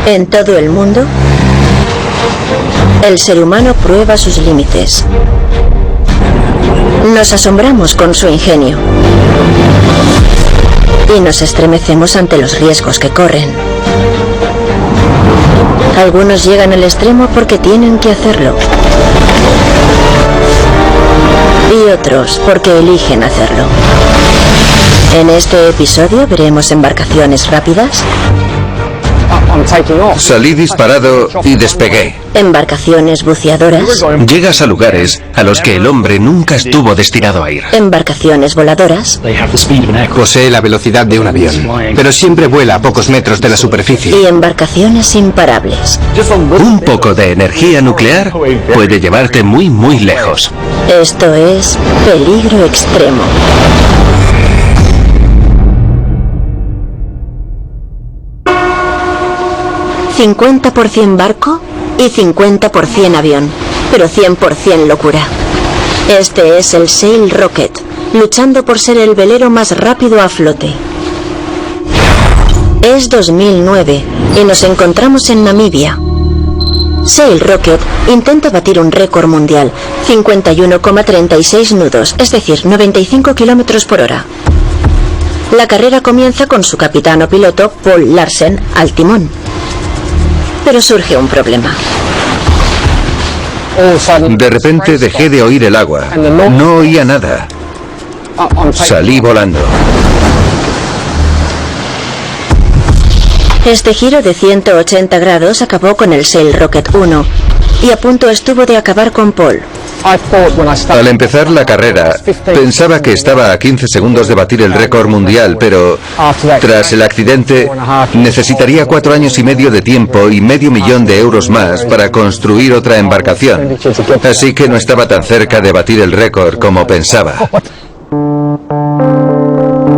En todo el mundo, el ser humano prueba sus límites. Nos asombramos con su ingenio y nos estremecemos ante los riesgos que corren. Algunos llegan al extremo porque tienen que hacerlo y otros porque eligen hacerlo. En este episodio veremos embarcaciones rápidas, salí disparado y despegué. embarcaciones buceadoras, Llegas a lugares a los que el hombre nunca estuvo destinado a ir. embarcaciones voladoras Posee la velocidad de un avión, pero siempre vuela a pocos metros de la superficie. y embarcaciones imparables. Un poco de energía nuclear puede llevarte muy, muy lejos. Esto es peligro extremo. ...50% barco y 50% avión, pero 100% locura. Este es el Sail Rocket, luchando por ser el velero más rápido a flote. Es 2009 y nos encontramos en Namibia. Sail Rocket intenta batir un récord mundial, 51,36 nudos, es decir, 95 kilómetros por hora. La carrera comienza con su capitán o piloto, Paul Larsen, al timón. Pero surge un problema. De repente dejé de oír el agua. No oía nada. Salí volando. Este giro de 180 grados acabó con el Sail Rocket 1 y a punto estuvo de acabar con Paul. Al empezar la carrera, pensaba que estaba a 15 segundos de batir el récord mundial, pero tras el accidente necesitaría 4 años y medio de tiempo y $500,000 de euros más para construir otra embarcación. Así que no estaba tan cerca de batir el récord como pensaba.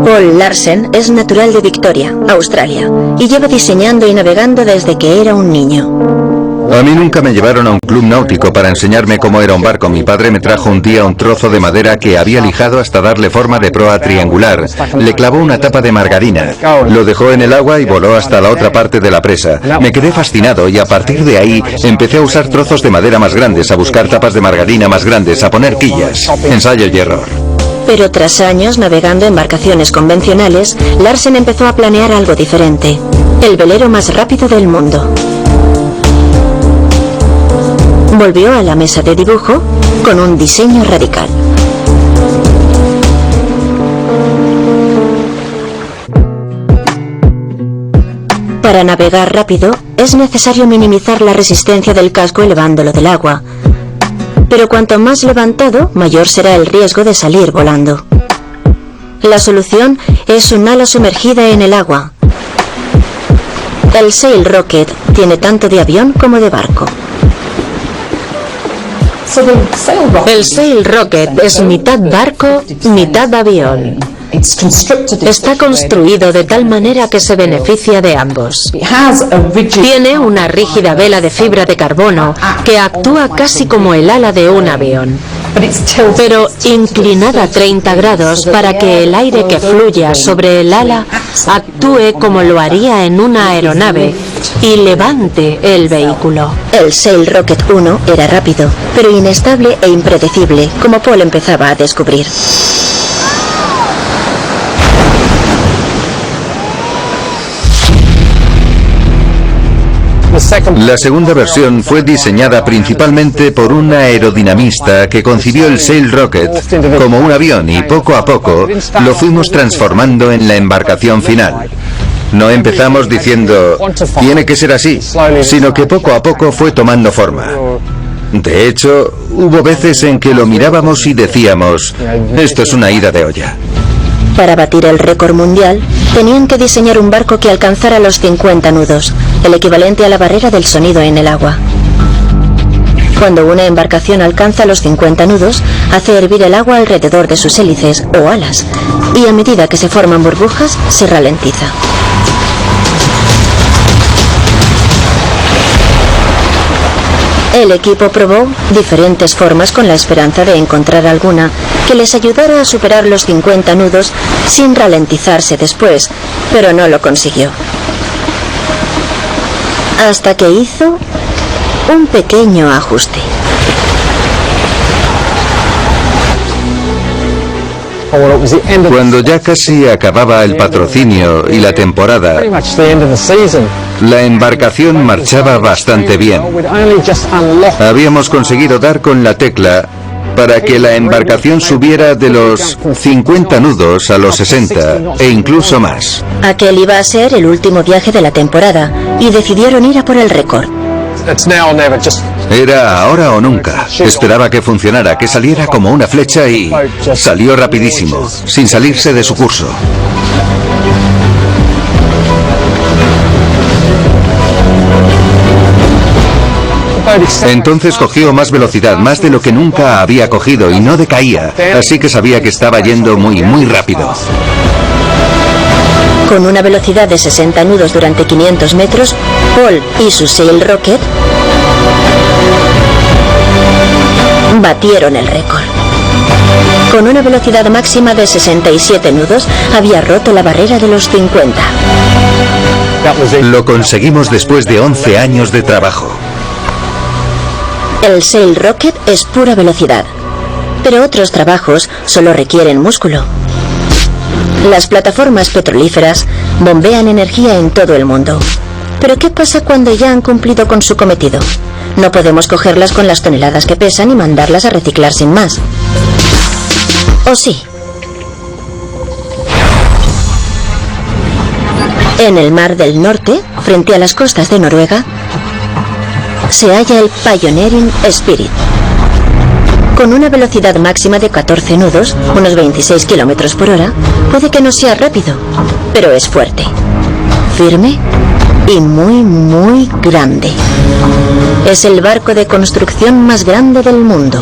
Paul Larsen es natural de Victoria, Australia, y lleva diseñando y navegando desde que era un niño. A mí nunca me llevaron a un club náutico para enseñarme cómo era un barco. Mi padre me trajo un día un trozo de madera que había lijado hasta darle forma de proa triangular. Le clavó una tapa de margarina. Lo dejó en el agua y voló hasta la otra parte de la presa. Me quedé fascinado y a partir de ahí empecé a usar trozos de madera más grandes, a buscar tapas de margarina más grandes, a poner quillas. Ensayo y error. Pero tras años navegando embarcaciones convencionales, Larsen empezó a planear algo diferente. El velero más rápido del mundo. Volvió a la mesa de dibujo con un diseño radical. Para navegar rápido es necesario minimizar la resistencia del casco elevándolo del agua. Pero cuanto más levantado, mayor será el riesgo de salir volando. La solución es un ala sumergida en el agua. El Sail Rocket tiene tanto de avión como de barco. El Sail Rocket es mitad barco, mitad avión. Está construido de tal manera que se beneficia de ambos. Tiene una rígida vela de fibra de carbono que actúa casi como el ala de un avión, pero inclinada 30 grados para que el aire que fluya sobre el ala actúe como lo haría en una aeronave y levante el vehículo. El Sail Rocket 1 era rápido, pero inestable e impredecible, como Paul empezaba a descubrir. La segunda versión fue diseñada principalmente por un aerodinamista que concibió el Sail Rocket como un avión y poco a poco lo fuimos transformando en la embarcación final. No empezamos diciendo, tiene que ser así, sino que poco a poco fue tomando forma. De hecho, hubo veces en que lo mirábamos y decíamos, esto es una ida de olla. Para batir el récord mundial, tenían que diseñar un barco que alcanzara los 50 nudos, el equivalente a la barrera del sonido en el agua. Cuando una embarcación alcanza los 50 nudos, hace hervir el agua alrededor de sus hélices o alas, y a medida que se forman burbujas, se ralentiza. El equipo probó diferentes formas con la esperanza de encontrar alguna que les ayudara a superar los 50 nudos sin ralentizarse después, pero no lo consiguió. hasta que hizo un pequeño ajuste. Cuando ya casi acababa el patrocinio y la temporada, la embarcación marchaba bastante bien. Habíamos conseguido dar con la tecla para que la embarcación subiera de los 50 nudos a los 60 e incluso más. Aquel iba a ser el último viaje de la temporada y decidieron ir a por el récord. Era ahora o nunca. Esperaba que funcionara, que saliera como una flecha y salió rapidísimo, sin salirse de su curso. Entonces cogió más velocidad, más de lo que nunca había cogido y no decaía, así que sabía que estaba yendo muy rápido. Con una velocidad de 60 nudos durante 500 metros, Paul y su Sail Rocket batieron el récord. Con una velocidad máxima de 67 nudos, había roto la barrera de los 50. Lo conseguimos después de 11 años de trabajo. El Sail Rocket es pura velocidad, pero otros trabajos solo requieren músculo. Las plataformas petrolíferas bombean energía en todo el mundo. Pero ¿qué pasa cuando ya han cumplido con su cometido? No podemos cogerlas con las toneladas que pesan y mandarlas a reciclar sin más. ¿O sí? En el Mar del Norte, frente a las costas de Noruega, se halla el Pioneering Spirit. Con una velocidad máxima de 14 nudos, unos 26 kilómetros por hora, puede que no sea rápido, pero es fuerte, firme y muy grande. Es el barco de construcción más grande del mundo.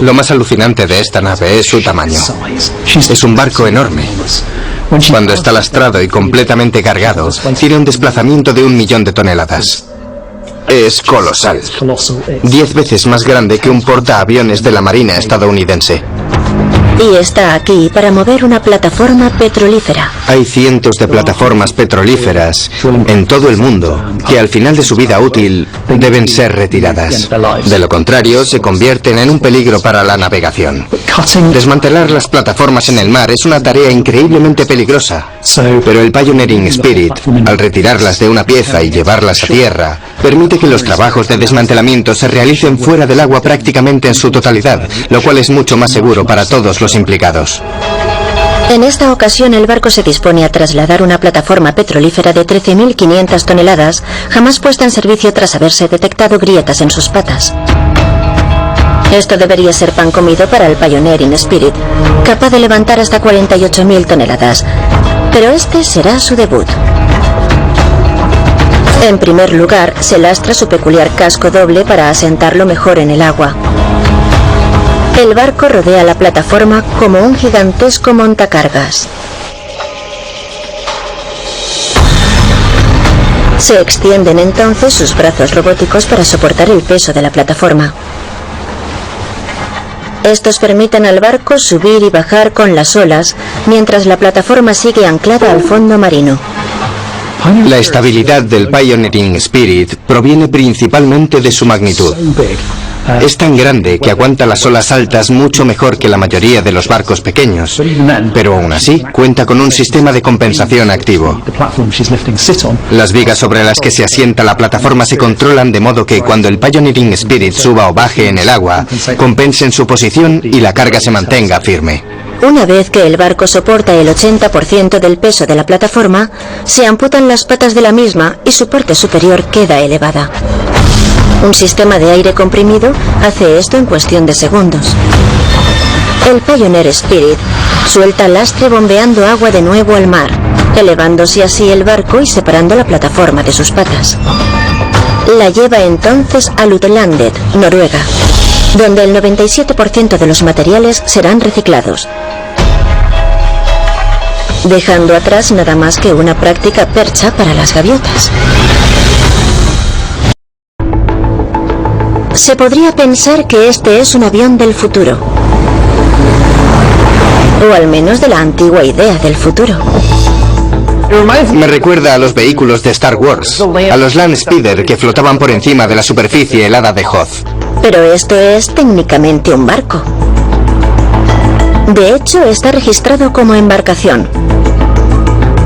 Lo más alucinante de esta nave es su tamaño. Es un barco enorme. Cuando está lastrado y completamente cargado, tiene un desplazamiento de 1 millón de toneladas. Es colosal. 10 veces más grande que un portaaviones de la Marina estadounidense. Y está aquí para mover una plataforma petrolífera. Hay cientos de plataformas petrolíferas en todo el mundo que al final de su vida útil deben ser retiradas. De lo contrario, se convierten en un peligro para la navegación. Desmantelar las plataformas en el mar es una tarea increíblemente peligrosa. Pero el Pioneering Spirit, al retirarlas de una pieza y llevarlas a tierra, permite que los trabajos de desmantelamiento se realicen fuera del agua prácticamente en su totalidad, lo cual es mucho más seguro para todos los implicados. En esta ocasión el barco se dispone a trasladar una plataforma petrolífera de 13.500 toneladas, jamás puesta en servicio tras haberse detectado grietas en sus patas. Esto debería ser pan comido para el Pioneering Spirit, capaz de levantar hasta 48.000 toneladas. Pero este será su debut. En primer lugar, se lastra su peculiar casco doble para asentarlo mejor en el agua. El barco rodea la plataforma como un gigantesco montacargas. Se extienden entonces sus brazos robóticos para soportar el peso de la plataforma. Estos permiten al barco subir y bajar con las olas, mientras la plataforma sigue anclada al fondo marino. La estabilidad del Pioneering Spirit proviene principalmente de su magnitud. Es tan grande que aguanta las olas altas mucho mejor que la mayoría de los barcos pequeños, pero aún así cuenta con un sistema de compensación activo. Las vigas sobre las que se asienta la plataforma se controlan de modo que cuando el Pioneering Spirit suba o baje en el agua, compensen su posición y la carga se mantenga firme. Una vez que el barco soporta el 80% del peso de la plataforma, se amputan las patas de la misma y su parte superior queda elevada. Un sistema de aire comprimido hace esto en cuestión de segundos. El Pioneer Spirit suelta lastre bombeando agua de nuevo al mar, elevándose así el barco y separando la plataforma de sus patas. La lleva entonces a Utlandet, Noruega, donde el 97% de los materiales serán reciclados, dejando atrás nada más que una práctica percha para las gaviotas. Se podría pensar que este es un avión del futuro, o al menos de la antigua idea del futuro. Me recuerda a los vehículos de Star Wars, a los Land Speeder que flotaban por encima de la superficie helada de Hoth. Pero esto es técnicamente un barco. De hecho, está registrado como embarcación,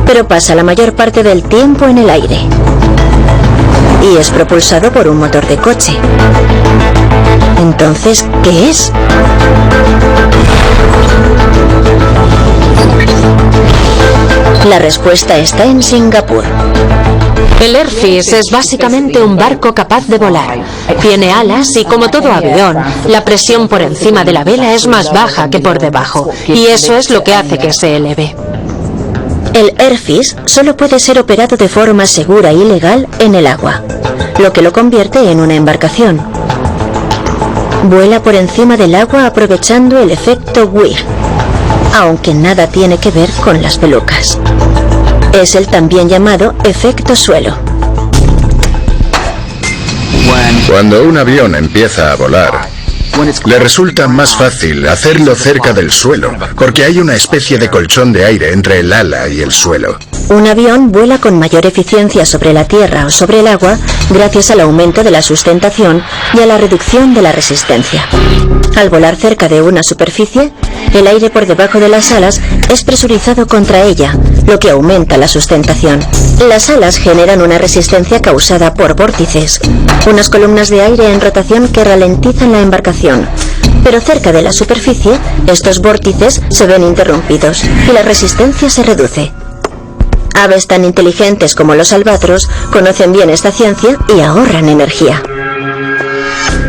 pero pasa la mayor parte del tiempo en el aire y es propulsado por un motor de coche. Entonces, ¿qué es? La respuesta está en Singapur. El Airfish es básicamente un barco capaz de volar. Tiene alas y, como todo avión, la presión por encima de la vela es más baja que por debajo, y eso es lo que hace que se eleve. El Airfish solo puede ser operado de forma segura y legal en el agua, lo que lo convierte en una embarcación. Vuela por encima del agua aprovechando el efecto Wigg, aunque nada tiene que ver con las pelucas. Es el también llamado efecto suelo. Cuando un avión empieza a volar, le resulta más fácil hacerlo cerca del suelo, porque hay una especie de colchón de aire entre el ala y el suelo. Un avión vuela con mayor eficiencia sobre la tierra o sobre el agua gracias al aumento de la sustentación y a la reducción de la resistencia. Al volar cerca de una superficie, el aire por debajo de las alas es presurizado contra ella, lo que aumenta la sustentación. Las alas generan una resistencia causada por vórtices, unas columnas de aire en rotación que ralentizan la embarcación. Pero cerca de la superficie, estos vórtices se ven interrumpidos y la resistencia se reduce. Aves tan inteligentes como los albatros conocen bien esta ciencia y ahorran energía.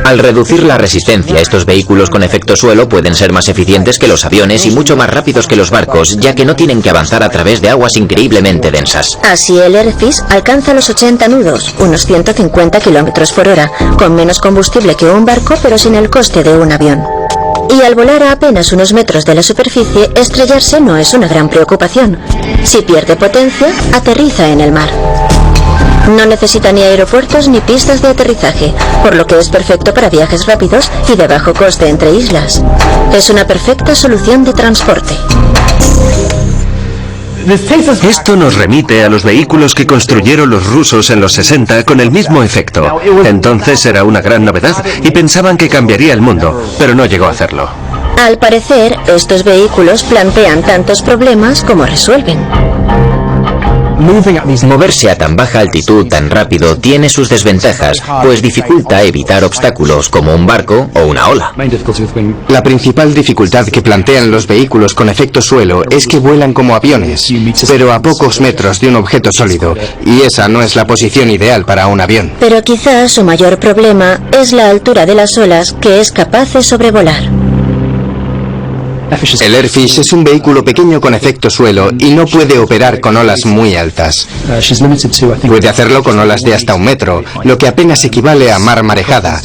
Al reducir la resistencia, estos vehículos con efecto suelo pueden ser más eficientes que los aviones y mucho más rápidos que los barcos, ya que no tienen que avanzar a través de aguas increíblemente densas. Así el Airfish alcanza los 80 nudos, unos 150 km por hora, con menos combustible que un barco, pero sin el coste de un avión. Y al volar a apenas unos metros de la superficie, estrellarse no es una gran preocupación. Si pierde potencia, aterriza en el mar. No necesita ni aeropuertos ni pistas de aterrizaje, por lo que es perfecto para viajes rápidos y de bajo coste entre islas. Es una perfecta solución de transporte. Esto nos remite a los vehículos que construyeron los rusos en los 60 con el mismo efecto. Entonces era una gran novedad y pensaban que cambiaría el mundo, pero no llegó a hacerlo. Al parecer, estos vehículos plantean tantos problemas como resuelven. Moverse a tan baja altitud tan rápido tiene sus desventajas, pues dificulta evitar obstáculos como un barco o una ola. La principal dificultad que plantean los vehículos con efecto suelo es que vuelan como aviones, pero a pocos metros de un objeto sólido, y esa no es la posición ideal para un avión. Pero quizás su mayor problema es la altura de las olas que es capaz de sobrevolar. El Airfish es un vehículo pequeño con efecto suelo y no puede operar con olas muy altas. Puede hacerlo con olas de hasta 1 metro, lo que apenas equivale a mar marejada.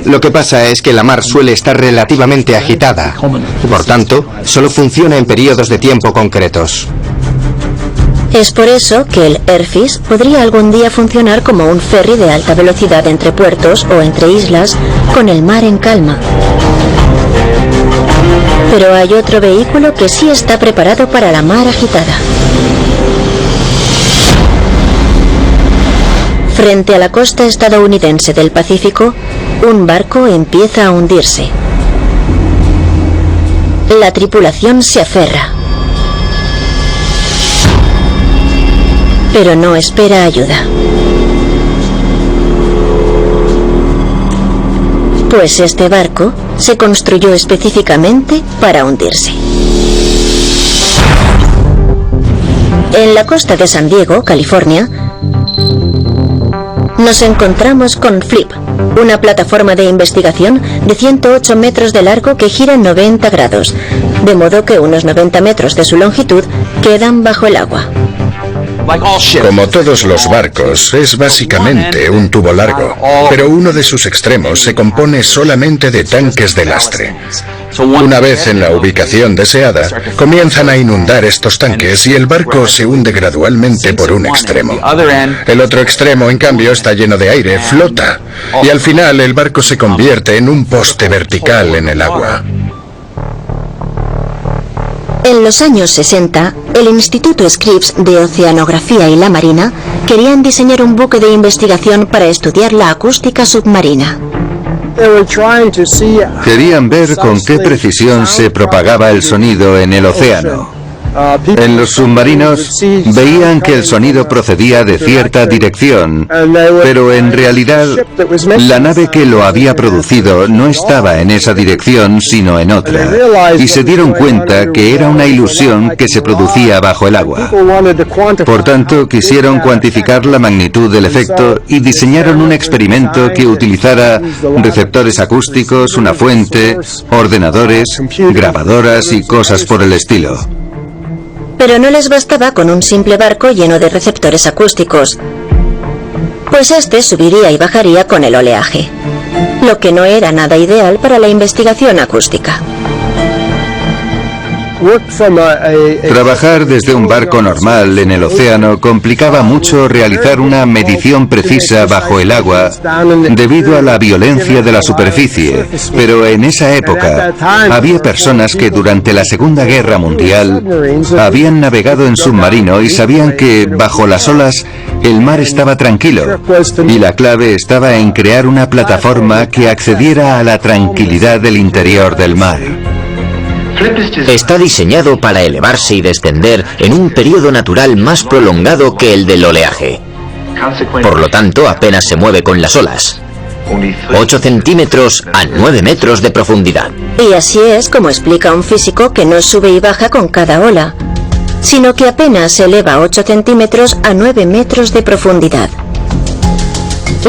Lo que pasa es que la mar suele estar relativamente agitada. Por tanto, solo funciona en periodos de tiempo concretos. Es por eso que el Airfish podría algún día funcionar como un ferry de alta velocidad entre puertos o entre islas con el mar en calma. Pero hay otro vehículo que sí está preparado para la mar agitada. Frente a la costa estadounidense del Pacífico, un barco empieza a hundirse. La tripulación se aferra, pero no espera ayuda. Pues este barco se construyó específicamente para hundirse. En la costa de San Diego, California, nos encontramos con Flip, una plataforma de investigación de 108 metros de largo que gira 90 grados, de modo que unos 90 metros de su longitud quedan bajo el agua. Como todos los barcos, es básicamente un tubo largo, pero uno de sus extremos se compone solamente de tanques de lastre. Una vez en la ubicación deseada, comienzan a inundar estos tanques y el barco se hunde gradualmente por un extremo. El otro extremo, en cambio, está lleno de aire, flota, y al final el barco se convierte en un poste vertical en el agua. En los años 60, el Instituto Scripps de Oceanografía y la Marina querían diseñar un buque de investigación para estudiar la acústica submarina. Querían ver con qué precisión se propagaba el sonido en el océano. En los submarinos veían que el sonido procedía de cierta dirección, pero en realidad la nave que lo había producido no estaba en esa dirección sino en otra, y se dieron cuenta que era una ilusión que se producía bajo el agua. Por tanto, quisieron cuantificar la magnitud del efecto y diseñaron un experimento que utilizara receptores acústicos, una fuente, ordenadores, grabadoras y cosas por el estilo. Pero no les bastaba con un simple barco lleno de receptores acústicos, pues este subiría y bajaría con el oleaje, lo que no era nada ideal para la investigación acústica. Trabajar desde un barco normal en el océano complicaba mucho realizar una medición precisa bajo el agua debido a la violencia de la superficie, pero en esa época había personas que durante la Segunda Guerra Mundial habían navegado en submarino y sabían que bajo las olas el mar estaba tranquilo, y la clave estaba en crear una plataforma que accediera a la tranquilidad del interior del mar. Está diseñado para elevarse y descender en un periodo natural más prolongado que el del oleaje. Por lo tanto, apenas se mueve con las olas. 8 centímetros a 9 metros de profundidad. Y así es como explica un físico que no sube y baja con cada ola, sino que apenas se eleva 8 centímetros a 9 metros de profundidad.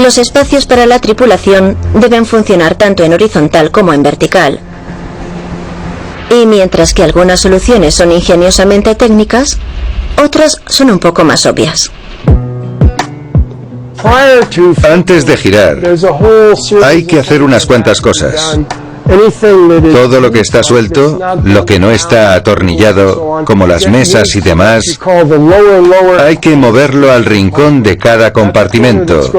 Los espacios para la tripulación deben funcionar tanto en horizontal como en vertical. Y mientras que algunas soluciones son ingeniosamente técnicas, otras son un poco más obvias. Antes de girar, hay que hacer unas cuantas cosas. Todo lo que está suelto, lo que no está atornillado, como las mesas y demás, hay que moverlo al rincón de cada compartimento.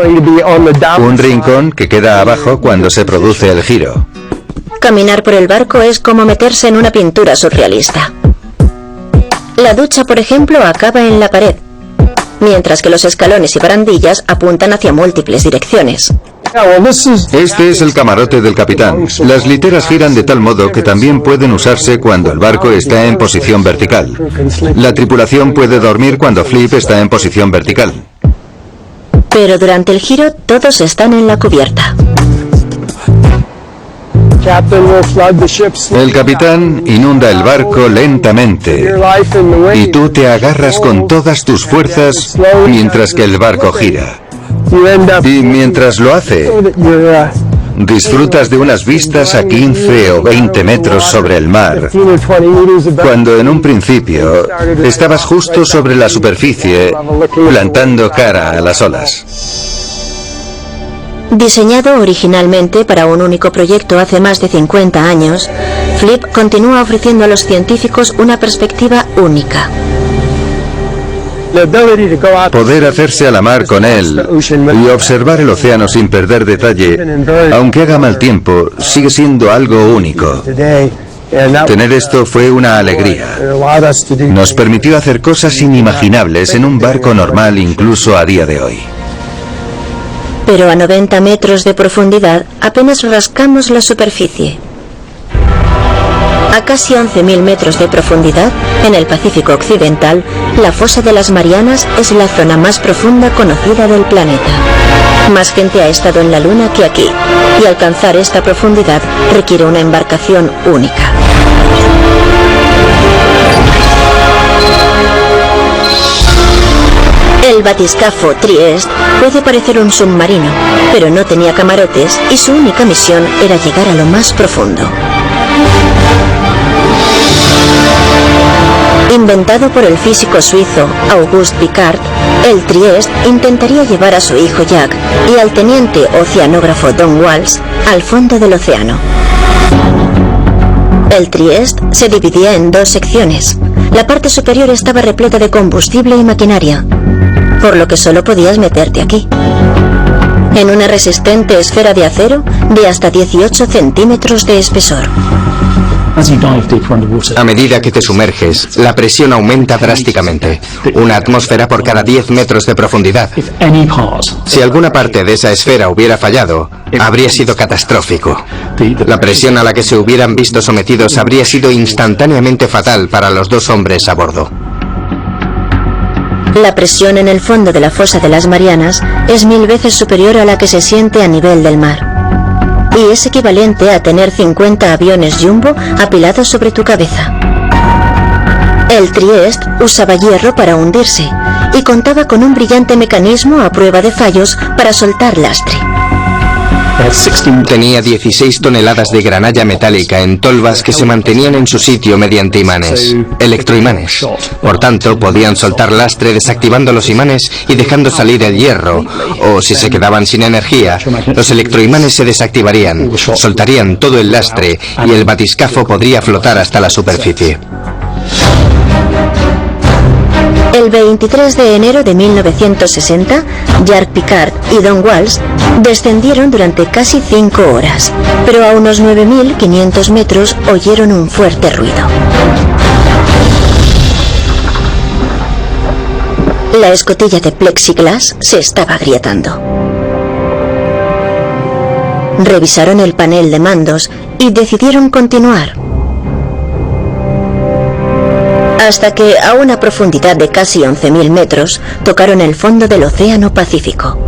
Un rincón que queda abajo cuando se produce el giro. Caminar por el barco es como meterse en una pintura surrealista. La ducha, por ejemplo, acaba en la pared, mientras que los escalones y barandillas apuntan hacia múltiples direcciones. Este es el camarote del capitán. Las literas giran de tal modo que también pueden usarse cuando el barco está en posición vertical. La tripulación puede dormir cuando Flip está en posición vertical. Pero durante el giro todos están en la cubierta. El capitán inunda el barco lentamente y tú te agarras con todas tus fuerzas mientras que el barco gira. Y mientras lo hace, disfrutas de unas vistas a 15 o 20 metros sobre el mar, cuando en un principio estabas justo sobre la superficie, plantando cara a las olas. Diseñado originalmente para un único proyecto hace más de 50 años, Flip continúa ofreciendo a los científicos una perspectiva única. Poder hacerse a la mar con él y observar el océano sin perder detalle, aunque haga mal tiempo, sigue siendo algo único. Tener esto fue una alegría. Nos permitió hacer cosas inimaginables en un barco normal incluso a día de hoy. Pero a 90 metros de profundidad apenas rascamos la superficie. A casi 11.000 metros de profundidad, en el Pacífico Occidental, la fosa de las Marianas es la zona más profunda conocida del planeta. Más gente ha estado en la Luna que aquí, y alcanzar esta profundidad requiere una embarcación única. El batiscafo Trieste puede parecer un submarino, pero no tenía camarotes y su única misión era llegar a lo más profundo. Inventado por el físico suizo Auguste Piccard, el Trieste intentaría llevar a su hijo Jack y al teniente oceanógrafo Don Walsh al fondo del océano. El Trieste se dividía en dos secciones. La parte superior estaba repleta de combustible y maquinaria, por lo que solo podías meterte aquí, en una resistente esfera de acero de hasta 18 centímetros de espesor. A medida que te sumerges, la presión aumenta drásticamente. Una atmósfera por cada 10 metros de profundidad. Si alguna parte de esa esfera hubiera fallado, habría sido catastrófico. La presión a la que se hubieran visto sometidos habría sido instantáneamente fatal para los 2 hombres a bordo. La presión en el fondo de la fosa de las Marianas es 1000 veces superior a la que se siente a nivel del mar. Y es equivalente a tener 50 aviones Jumbo apilados sobre tu cabeza. El Trieste usaba hierro para hundirse y contaba con un brillante mecanismo a prueba de fallos para soltar lastre. Tenía 16 toneladas de granalla metálica en tolvas que se mantenían en su sitio mediante imanes, electroimanes. Por tanto, podían soltar lastre desactivando los imanes y dejando salir el hierro, o si se quedaban sin energía, los electroimanes se desactivarían, soltarían todo el lastre y el batiscafo podría flotar hasta la superficie. El 23 de enero de 1960, Jacques Piccard y Don Walsh descendieron durante casi 5 horas, pero a unos 9.500 metros oyeron un fuerte ruido. La escotilla de plexiglas se estaba agrietando. Revisaron el panel de mandos y decidieron continuar. Hasta que, a una profundidad de casi 11.000 metros, tocaron el fondo del Océano Pacífico.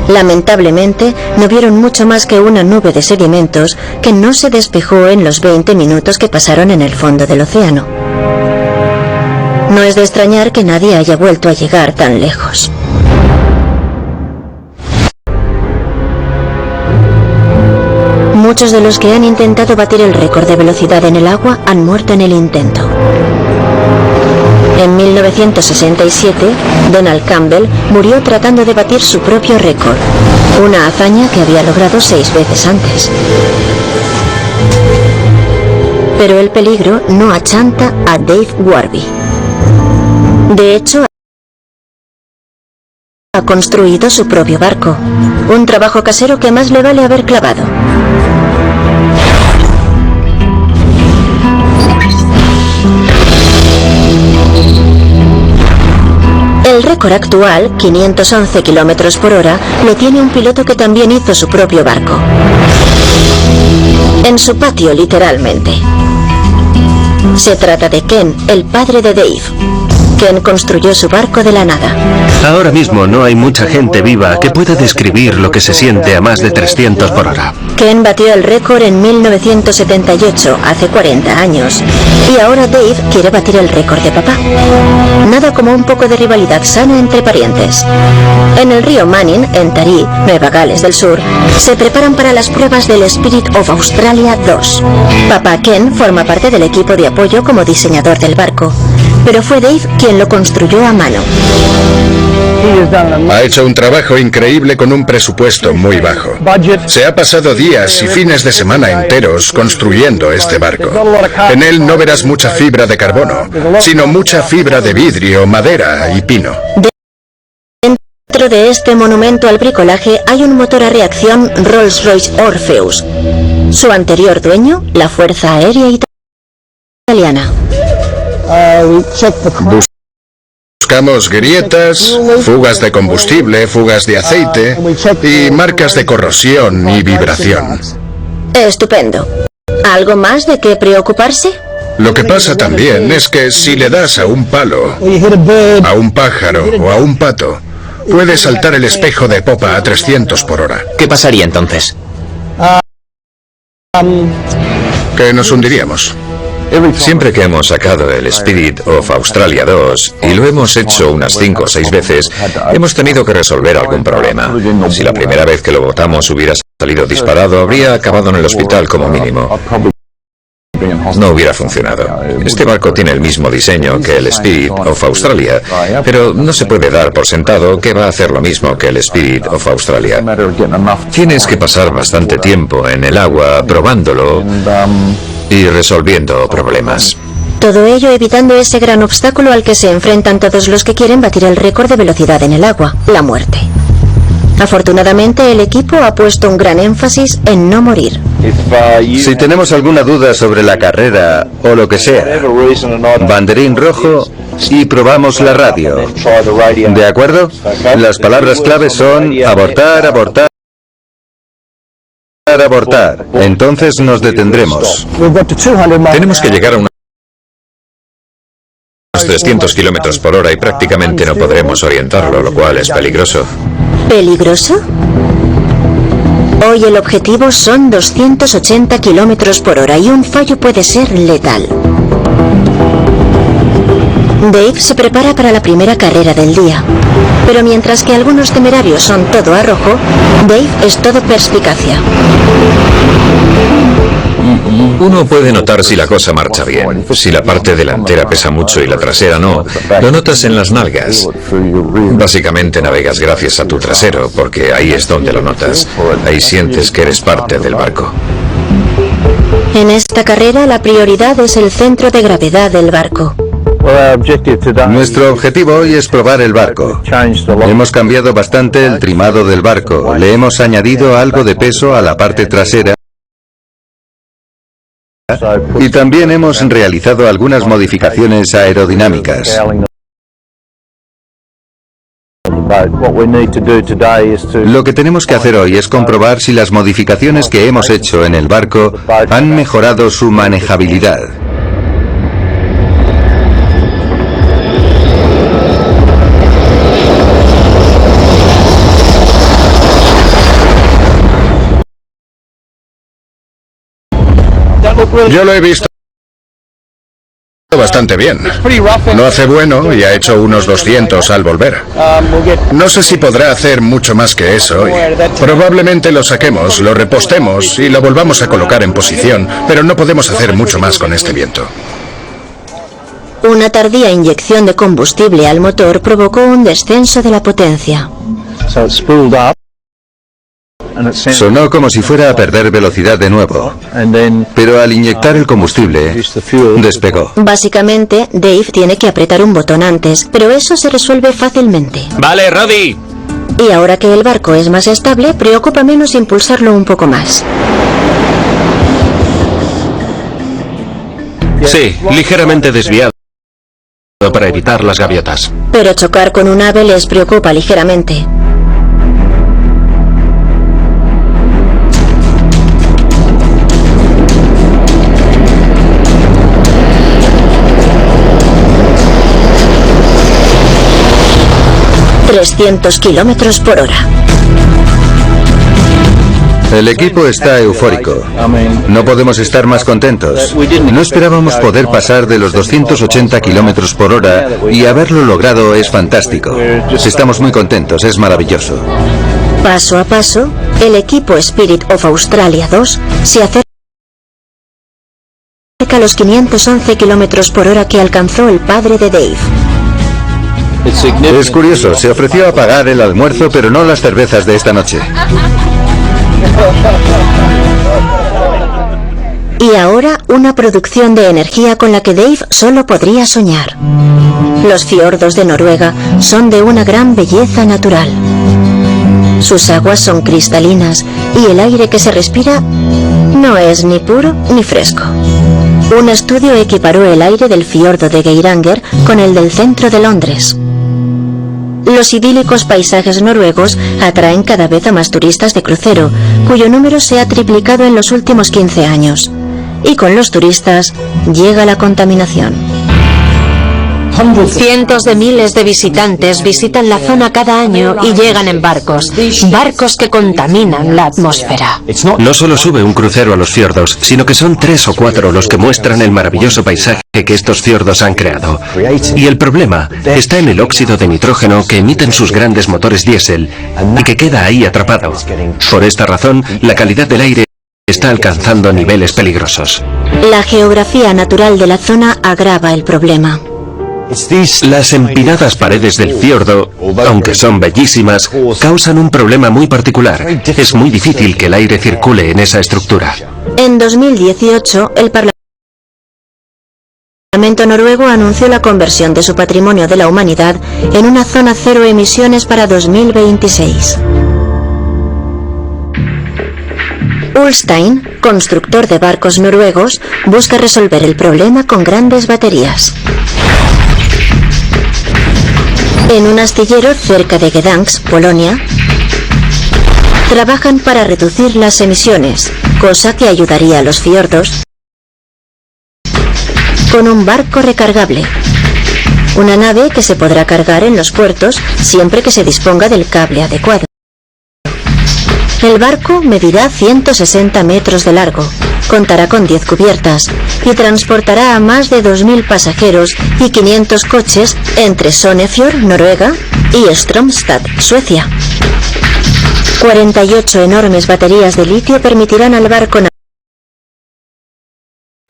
Lamentablemente, no vieron mucho más que una nube de sedimentos que no se despejó en los 20 minutos que pasaron en el fondo del océano. No es de extrañar que nadie haya vuelto a llegar tan lejos. Muchos de los que han intentado batir el récord de velocidad en el agua han muerto en el intento. En 1967, Donald Campbell murió tratando de batir su propio récord, una hazaña que había logrado 6 veces antes. Pero el peligro no achanta a Dave Warby. De hecho, ha construido su propio barco, un trabajo casero que más le vale haber clavado. El récord actual, 511 km por hora, lo tiene un piloto que también hizo su propio barco. En su patio, literalmente. Se trata de Ken, el padre de Dave. Ken construyó su barco de la nada. Ahora mismo no hay mucha gente viva que pueda describir lo que se siente a más de 300 por hora. Ken batió el récord en 1978, hace 40 años. Y ahora Dave quiere batir el récord de papá. Nada como un poco de rivalidad sana entre parientes. En el río Manning, en Taree, Nueva Gales del Sur, se preparan para las pruebas del Spirit of Australia 2. Papá Ken forma parte del equipo de apoyo como diseñador del barco, pero fue Dave quien lo construyó a mano. Ha hecho un trabajo increíble con un presupuesto muy bajo. Se ha pasado días y fines de semana enteros construyendo este barco. En él no verás mucha fibra de carbono, sino mucha fibra de vidrio, madera y pino. Dentro de este monumento al bricolaje hay un motor a reacción Rolls-Royce Orpheus. Su anterior dueño, la Fuerza Aérea Italiana. Buscamos grietas, fugas de combustible, fugas de aceite y marcas de corrosión y vibración. Estupendo. ¿Algo más de qué preocuparse? Lo que pasa también es que si le das a un palo, a un pájaro o a un pato, puede saltar el espejo de popa a 300 por hora. ¿Qué pasaría entonces? Que nos hundiríamos. Siempre que hemos sacado el Spirit of Australia 2, y lo hemos hecho unas 5 o 6 veces, hemos tenido que resolver algún problema. Si la primera vez que lo botamos hubiera salido disparado, habría acabado en el hospital como mínimo. No hubiera funcionado. Este barco tiene el mismo diseño que el Spirit of Australia, pero no se puede dar por sentado que va a hacer lo mismo que el Spirit of Australia. Tienes que pasar bastante tiempo en el agua probándolo y resolviendo problemas. Todo ello evitando ese gran obstáculo al que se enfrentan todos los que quieren batir el récord de velocidad en el agua, la muerte. Afortunadamente, el equipo ha puesto un gran énfasis en no morir. Si tenemos alguna duda sobre la carrera o lo que sea, banderín rojo y probamos la radio. ¿De acuerdo? Las palabras claves son abortar, abortar, abortar. Entonces nos detendremos. Tenemos que llegar a unos 300 kilómetros por hora y prácticamente no podremos orientarlo, lo cual es peligroso. ¿Peligroso? Hoy el objetivo son 280 kilómetros por hora y un fallo puede ser letal. Dave se prepara para la primera carrera del día. Pero mientras que algunos temerarios son todo arrojo, Dave es todo perspicacia. Uno puede notar si la cosa marcha bien. Si la parte delantera pesa mucho y la trasera no, lo notas en las nalgas. Básicamente navegas gracias a tu trasero, porque ahí es donde lo notas. Ahí sientes que eres parte del barco. En esta carrera la prioridad es el centro de gravedad del barco. Nuestro objetivo hoy es probar el barco. Hemos cambiado bastante el trimado del barco. Le hemos añadido algo de peso a la parte trasera. Y también hemos realizado algunas modificaciones aerodinámicas. Lo que tenemos que hacer hoy es comprobar si las modificaciones que hemos hecho en el barco han mejorado su manejabilidad. Yo lo he visto bastante bien. Lo hace bueno y ha hecho unos 200 al volver. No sé si podrá hacer mucho más que eso hoy. Probablemente lo saquemos, lo repostemos y lo volvamos a colocar en posición, pero no podemos hacer mucho más con este viento. Una tardía inyección de combustible al motor provocó un descenso de la potencia. Sonó como si fuera a perder velocidad de nuevo, pero al inyectar el combustible, despegó. Básicamente, Dave tiene que apretar un botón antes, pero eso se resuelve fácilmente. Vale, Roddy. Y ahora que el barco es más estable, preocupa menos impulsarlo un poco más. Sí, ligeramente desviado para evitar las gaviotas. Pero chocar con un ave les preocupa ligeramente. ...300 kilómetros por hora. El equipo está eufórico. No podemos estar más contentos. No esperábamos poder pasar de los 280 kilómetros por hora y haberlo logrado es fantástico. Estamos muy contentos, es maravilloso. Paso a paso, el equipo Spirit of Australia 2 se acerca a los 511 kilómetros por hora que alcanzó el padre de Dave. Es curioso, se ofreció a pagar el almuerzo, pero no las cervezas de esta noche. Y ahora una producción de energía con la que Dave solo podría soñar. Los fiordos de Noruega son de una gran belleza natural. Sus aguas son cristalinas y el aire que se respira no es ni puro ni fresco. Un estudio equiparó el aire del fiordo de Geiranger con el del centro de Londres. Los idílicos paisajes noruegos atraen cada vez a más turistas de crucero, cuyo número se ha triplicado en los últimos 15 años. Y con los turistas llega la contaminación. Cientos de miles de visitantes visitan la zona cada año y llegan en barcos que contaminan la atmósfera. No solo sube un crucero a los fiordos, sino que son 3 o 4 los que muestran el maravilloso paisaje que estos fiordos han creado. Y el problema está en el óxido de nitrógeno que emiten sus grandes motores diésel y que queda ahí atrapado. Por esta razón, la calidad del aire está alcanzando niveles peligrosos. La geografía natural de la zona agrava el problema. Las empinadas paredes del fiordo, aunque son bellísimas, causan un problema muy particular. Es muy difícil que el aire circule en esa estructura. En 2018, el Parlamento noruego anunció la conversión de su patrimonio de la humanidad en una zona cero emisiones para 2026. Ulstein, constructor de barcos noruegos, busca resolver el problema con grandes baterías. En un astillero cerca de Gdansk, Polonia, trabajan para reducir las emisiones, cosa que ayudaría a los fiordos con un barco recargable. Una nave que se podrá cargar en los puertos siempre que se disponga del cable adecuado. El barco medirá 160 metros de largo, contará con 10 cubiertas y transportará a más de 2.000 pasajeros y 500 coches entre Sonefjord, Noruega, y Strömstad, Suecia. 48 enormes baterías de litio permitirán al barco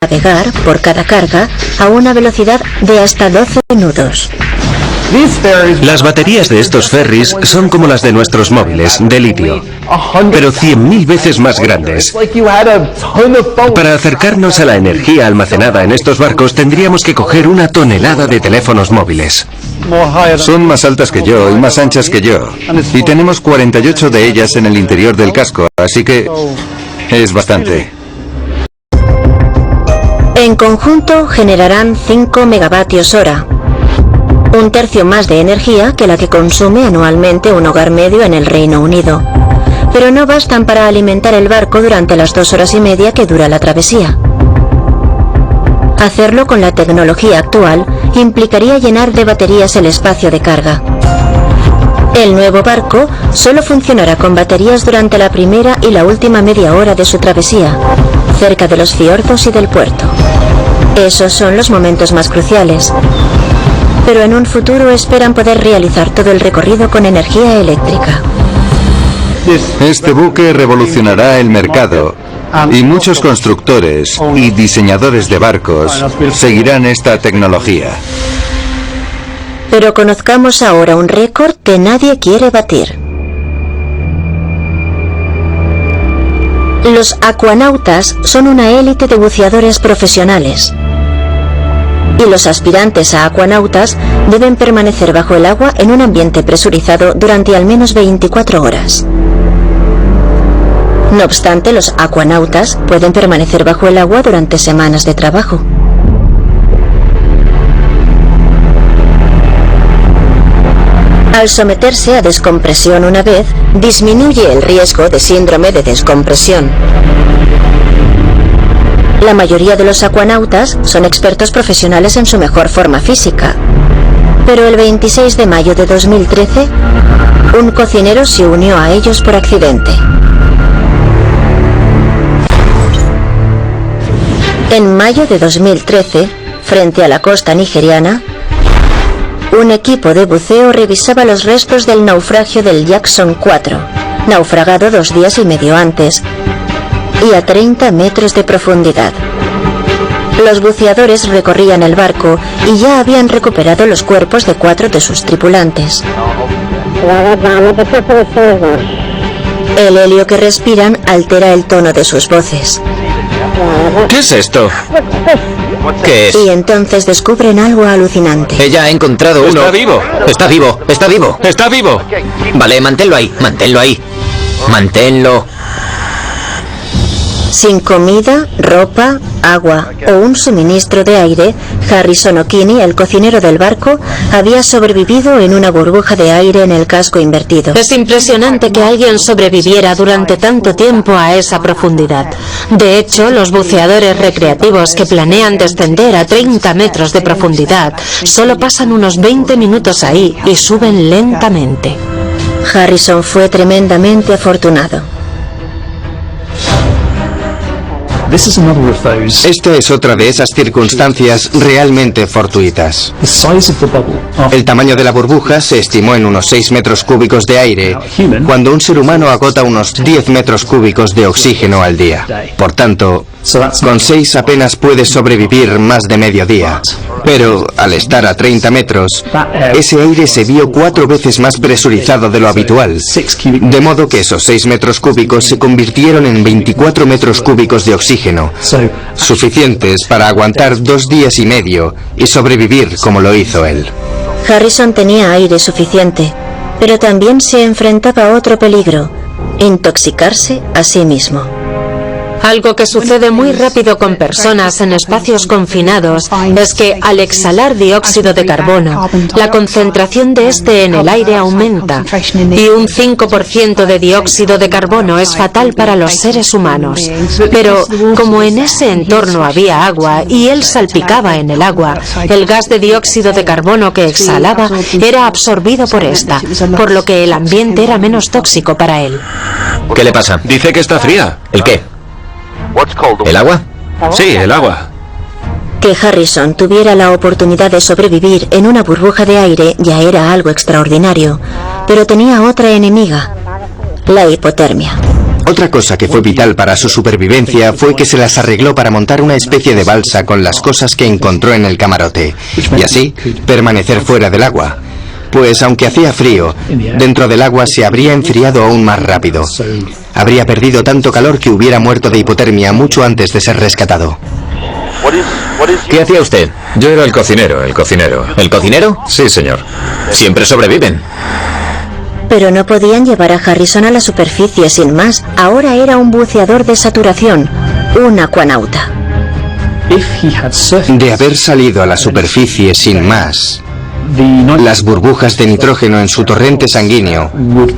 navegar por cada carga a una velocidad de hasta 12 nudos. Las baterías de estos ferries son como las de nuestros móviles, de litio, pero 100.000 veces más grandes. Para acercarnos a la energía almacenada en estos barcos tendríamos que coger 1 tonelada de teléfonos móviles. Son más altas que yo y más anchas que yo. Y tenemos 48 de ellas en el interior del casco, así que es bastante. En conjunto generarán 5 megavatios hora, un tercio más de energía que la que consume anualmente un hogar medio en el Reino Unido. Pero no bastan para alimentar el barco durante las 2 horas y media que dura la travesía. Hacerlo con la tecnología actual implicaría llenar de baterías el espacio de carga. El nuevo barco solo funcionará con baterías durante la primera y la última media hora de su travesía, cerca de los fiordos y del puerto. Esos son los momentos más cruciales. Pero en un futuro esperan poder realizar todo el recorrido con energía eléctrica. Este buque revolucionará el mercado y muchos constructores y diseñadores de barcos seguirán esta tecnología. Pero conozcamos ahora un récord que nadie quiere batir. Los acuanautas son una élite de buceadores profesionales. Y los aspirantes a acuanautas deben permanecer bajo el agua en un ambiente presurizado durante al menos 24 horas. No obstante, los acuanautas pueden permanecer bajo el agua durante semanas de trabajo. Al someterse a descompresión una vez, disminuye el riesgo de síndrome de descompresión. La mayoría de los acuanautas son expertos profesionales en su mejor forma física. Pero el 26 de mayo de 2013, un cocinero se unió a ellos por accidente. En mayo de 2013, frente a la costa nigeriana, un equipo de buceo revisaba los restos del naufragio del Jackson 4, naufragado 2 días y medio antes, y a 30 metros de profundidad. Los buceadores recorrían el barco y ya habían recuperado los cuerpos de 4 de sus tripulantes. El helio que respiran altera el tono de sus voces. ¿Qué es esto? ¿Qué es? Y entonces descubren algo alucinante. Ella ha encontrado uno. ¡Está vivo! ¡Está vivo! ¡Está vivo! ¡Está vivo! Vale, manténlo ahí, manténlo ahí. Manténlo. Sin comida, ropa, agua o un suministro de aire, Harrison O'Kinney, el cocinero del barco, había sobrevivido en una burbuja de aire en el casco invertido. Es impresionante que alguien sobreviviera durante tanto tiempo a esa profundidad. De hecho, los buceadores recreativos que planean descender a 30 metros de profundidad solo pasan unos 20 minutos ahí y suben lentamente. Harrison fue tremendamente afortunado. Esta es otra de esas circunstancias realmente fortuitas. El tamaño de la burbuja se estimó en unos 6 metros cúbicos de aire, cuando un ser humano agota unos 10 metros cúbicos de oxígeno al día. Por tanto, con 6 apenas puede sobrevivir más de medio día. Pero, al estar a 30 metros, ese aire se vio 4 veces más presurizado de lo habitual, de modo que esos 6 metros cúbicos se convirtieron en 24 metros cúbicos de oxígeno, suficientes para aguantar 2 días y medio y sobrevivir como lo hizo él. Harrison tenía aire suficiente, pero también se enfrentaba a otro peligro: intoxicarse a sí mismo. Algo que sucede muy rápido con personas en espacios confinados es que al exhalar dióxido de carbono, la concentración de este en el aire aumenta y un 5% de dióxido de carbono es fatal para los seres humanos. Pero como en ese entorno había agua y él salpicaba en el agua, el gas de dióxido de carbono que exhalaba era absorbido por esta, por lo que el ambiente era menos tóxico para él. ¿Qué le pasa? Dice que está fría. ¿El qué? ¿El agua? Sí, el agua. Que Harrison tuviera la oportunidad de sobrevivir en una burbuja de aire ya era algo extraordinario, pero tenía otra enemiga, la hipotermia. Otra cosa que fue vital para su supervivencia fue que se las arregló para montar una especie de balsa con las cosas que encontró en el camarote, y así permanecer fuera del agua. Pues aunque hacía frío, dentro del agua se habría enfriado aún más rápido. Habría perdido tanto calor que hubiera muerto de hipotermia mucho antes de ser rescatado. ¿Qué hacía usted? Yo era el cocinero. ¿El cocinero? Sí, señor. Siempre sobreviven. Pero no podían llevar a Harrison a la superficie sin más. Ahora era un buceador de saturación, un acuanauta. De haber salido a la superficie sin más, las burbujas de nitrógeno en su torrente sanguíneo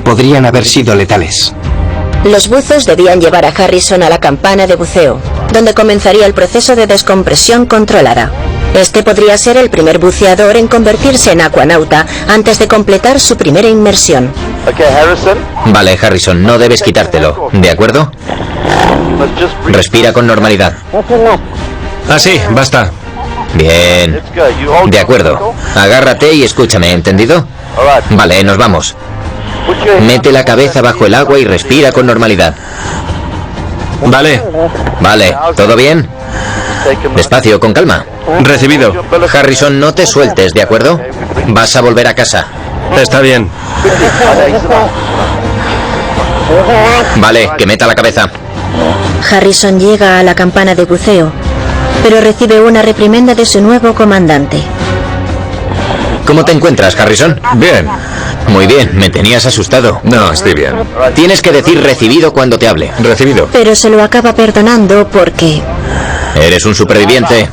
podrían haber sido letales. Los buzos debían llevar a Harrison a la campana de buceo, donde comenzaría el proceso de descompresión controlada. Este podría ser el primer buceador en convertirse en acuanauta antes de completar su primera inmersión. Vale, Harrison, no debes quitártelo, ¿de acuerdo? Respira con normalidad. Así, basta. Bien. De acuerdo. Agárrate y escúchame, ¿entendido? Vale, nos vamos. Mete la cabeza bajo el agua y respira con normalidad. Vale. Vale, ¿todo bien? Despacio, con calma. Recibido. Harrison, no te sueltes, ¿de acuerdo? Vas a volver a casa. Está bien. Vale, que meta la cabeza. Harrison llega a la campana de buceo, pero recibe una reprimenda de su nuevo comandante. ¿Cómo te encuentras, Harrison? Bien. Muy bien, me tenías asustado. No, estoy bien. Tienes que decir recibido cuando te hable. Recibido. Pero se lo acaba perdonando porque... Eres un superviviente.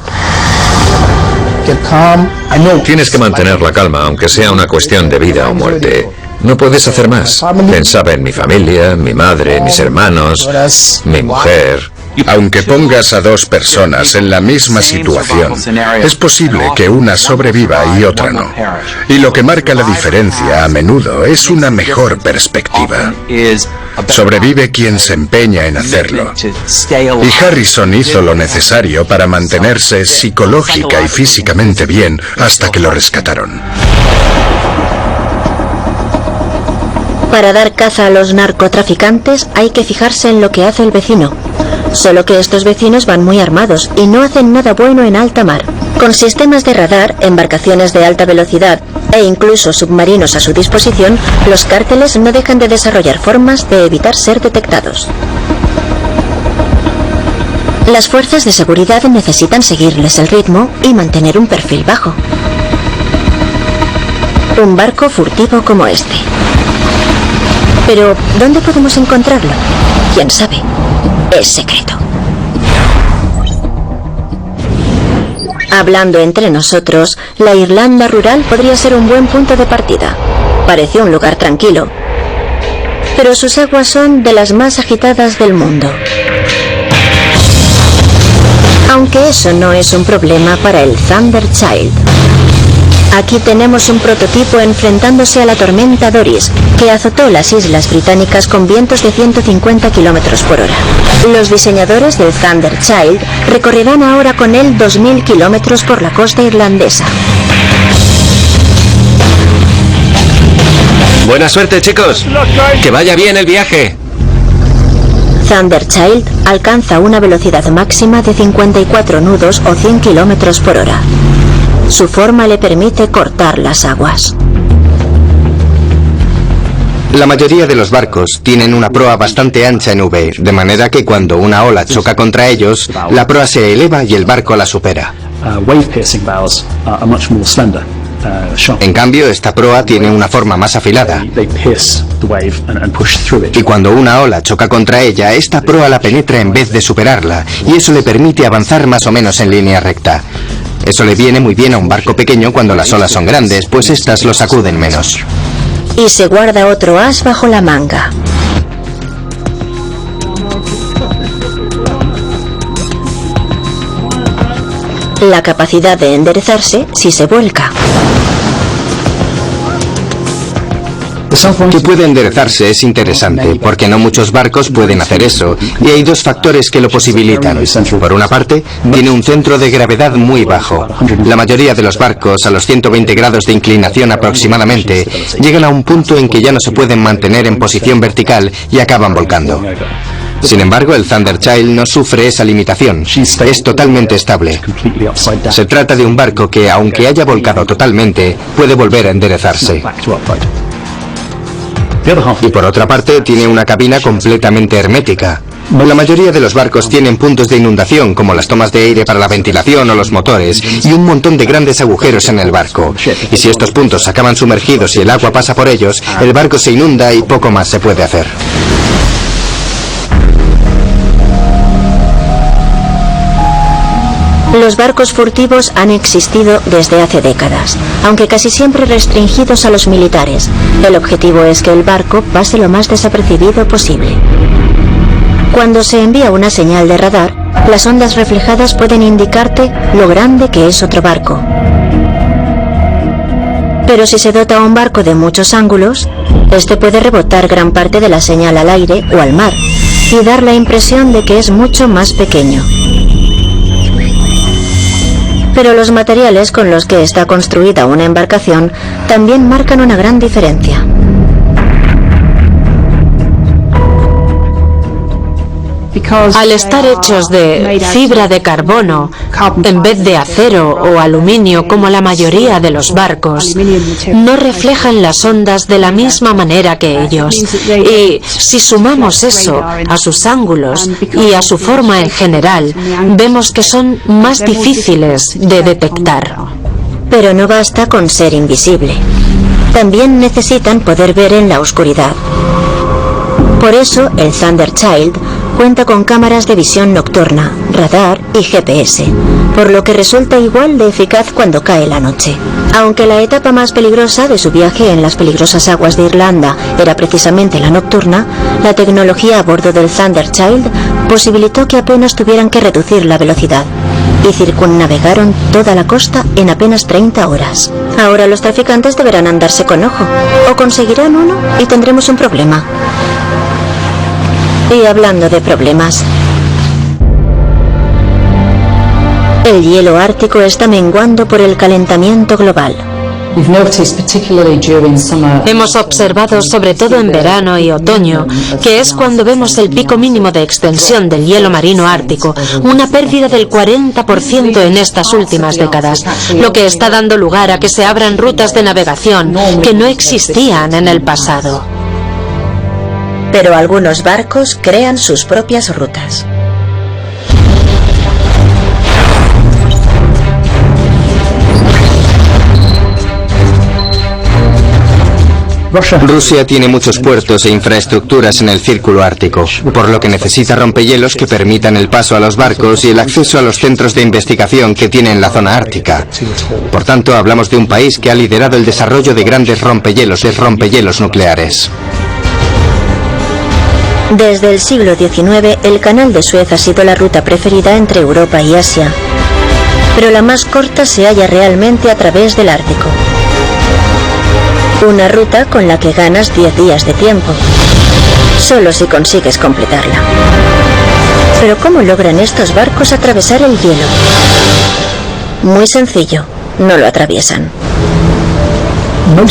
Tienes que mantener la calma, aunque sea una cuestión de vida o muerte. No puedes hacer más. Pensaba en mi familia, mi madre, mis hermanos, mi mujer. Aunque pongas a dos personas en la misma situación, es posible que una sobreviva y otra no. Y lo que marca la diferencia a menudo es una mejor perspectiva. Sobrevive quien se empeña en hacerlo. Y Harrison hizo lo necesario para mantenerse psicológica y físicamente bien hasta que lo rescataron. Para dar caza a los narcotraficantes hay que fijarse en lo que hace el vecino. Solo que estos vecinos van muy armados y no hacen nada bueno en alta mar. Con sistemas de radar, embarcaciones de alta velocidad e incluso submarinos a su disposición, los cárteles no dejan de desarrollar formas de evitar ser detectados. Las fuerzas de seguridad necesitan seguirles el ritmo y mantener un perfil bajo. Un barco furtivo como este. Pero, ¿dónde podemos encontrarlo? ¿Quién sabe? Es secreto. Hablando entre nosotros, la Irlanda rural podría ser un buen punto de partida. Parece un lugar tranquilo, pero sus aguas son de las más agitadas del mundo. Aunque eso no es un problema para el Thunder Child. Aquí tenemos un prototipo enfrentándose a la tormenta Doris, que azotó las islas británicas con vientos de 150 km por hora. Los diseñadores del Thunder Child recorrerán ahora con él 2000 km por la costa irlandesa. Buena suerte, chicos. Que vaya bien el viaje. Thunder Child alcanza una velocidad máxima de 54 nudos o 100 km por hora. Su forma le permite cortar las aguas. La mayoría de los barcos tienen una proa bastante ancha en V, de manera que cuando una ola choca contra ellos, la proa se eleva y el barco la supera. En cambio, esta proa tiene una forma más afilada. Y cuando una ola choca contra ella, esta proa la penetra en vez de superarla, y eso le permite avanzar más o menos en línea recta. Eso le viene muy bien a un barco pequeño cuando las olas son grandes, pues estas lo sacuden menos. Y se guarda otro as bajo la manga. La capacidad de enderezarse si se vuelca. Que puede enderezarse es interesante, porque no muchos barcos pueden hacer eso, y hay dos factores que lo posibilitan. Por una parte, tiene un centro de gravedad muy bajo. La mayoría de los barcos, a los 120 grados de inclinación aproximadamente, llegan a un punto en que ya no se pueden mantener en posición vertical y acaban volcando. Sin embargo, el Thunder Child no sufre esa limitación, es totalmente estable. Se trata de un barco que, aunque haya volcado totalmente, puede volver a enderezarse. Y por otra parte, tiene una cabina completamente hermética. La mayoría de los barcos tienen puntos de inundación, como las tomas de aire para la ventilación o los motores, y un montón de grandes agujeros en el barco. Y si estos puntos acaban sumergidos y el agua pasa por ellos, el barco se inunda y poco más se puede hacer. Los barcos furtivos han existido desde hace décadas, aunque casi siempre restringidos a los militares. El objetivo es que el barco pase lo más desapercibido posible. Cuando se envía una señal de radar, las ondas reflejadas pueden indicarte lo grande que es otro barco. Pero si se dota a un barco de muchos ángulos, este puede rebotar gran parte de la señal al aire o al mar y dar la impresión de que es mucho más pequeño. Pero los materiales con los que está construida una embarcación también marcan una gran diferencia. Al estar hechos de fibra de carbono en vez de acero o aluminio como la mayoría de los barcos, no reflejan las ondas de la misma manera que ellos. Y si sumamos eso a sus ángulos y a su forma en general, vemos que son más difíciles de detectar. Pero no basta con ser invisible. También necesitan poder ver en la oscuridad. Por eso el Thunder Child cuenta con cámaras de visión nocturna, radar y GPS, por lo que resulta igual de eficaz cuando cae la noche. Aunque la etapa más peligrosa de su viaje en las peligrosas aguas de Irlanda era precisamente la nocturna, la tecnología a bordo del Thunder Child posibilitó que apenas tuvieran que reducir la velocidad y circunnavegaron toda la costa en apenas 30 horas. Ahora los traficantes deberán andarse con ojo, o conseguirán uno y tendremos un problema. Y hablando de problemas, el hielo ártico está menguando por el calentamiento global. Hemos observado, sobre todo en verano y otoño, que es cuando vemos el pico mínimo de extensión del hielo marino ártico, una pérdida del 40% en estas últimas décadas, lo que está dando lugar a que se abran rutas de navegación que no existían en el pasado. Pero algunos barcos crean sus propias rutas. Rusia tiene muchos puertos e infraestructuras en el círculo ártico, por lo que necesita rompehielos que permitan el paso a los barcos y el acceso a los centros de investigación que tiene en la zona ártica. Por tanto, hablamos de un país que ha liderado el desarrollo de grandes rompehielos nucleares. Desde el siglo XIX, el Canal de Suez ha sido la ruta preferida entre Europa y Asia, pero la más corta se halla realmente a través del Ártico. Una ruta con la que ganas 10 días de tiempo, solo si consigues completarla. Pero ¿cómo logran estos barcos atravesar el hielo? Muy sencillo, no lo atraviesan.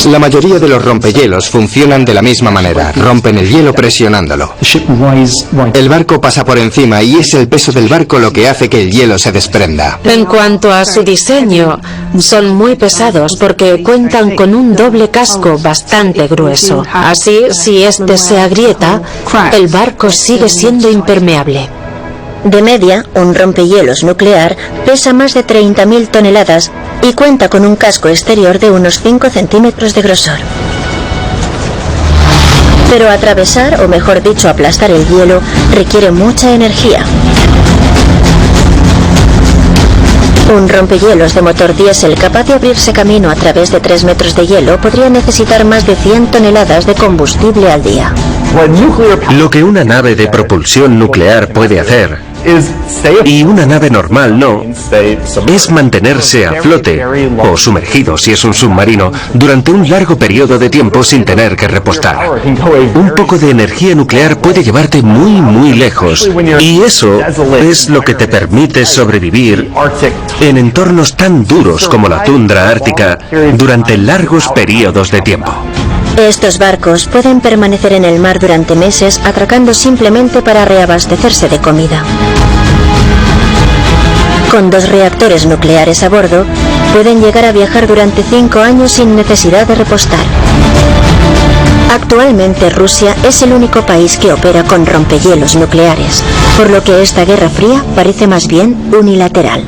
La mayoría de los rompehielos funcionan de la misma manera, rompen el hielo presionándolo. El barco pasa por encima y es el peso del barco lo que hace que el hielo se desprenda. En cuanto a su diseño, son muy pesados porque cuentan con un doble casco bastante grueso. Así, si este se agrieta, el barco sigue siendo impermeable. De media, un rompehielos nuclear pesa más de 30.000 toneladas y cuenta con un casco exterior de unos 5 centímetros de grosor. Pero atravesar, o mejor dicho, aplastar el hielo, requiere mucha energía. Un rompehielos de motor diésel capaz de abrirse camino a través de 3 metros de hielo podría necesitar más de 100 toneladas de combustible al día. Lo que una nave de propulsión nuclear puede hacer, y una nave normal no, es mantenerse a flote, o sumergido si es un submarino, durante un largo periodo de tiempo sin tener que repostar. Un poco de energía nuclear puede llevarte muy lejos, y eso es lo que te permite sobrevivir en entornos tan duros como la tundra ártica durante largos periodos de tiempo. Estos barcos pueden permanecer en el mar durante meses atracando simplemente para reabastecerse de comida. Con 2 reactores nucleares a bordo, pueden llegar a viajar durante 5 años sin necesidad de repostar. Actualmente Rusia es el único país que opera con rompehielos nucleares, por lo que esta Guerra Fría parece más bien unilateral.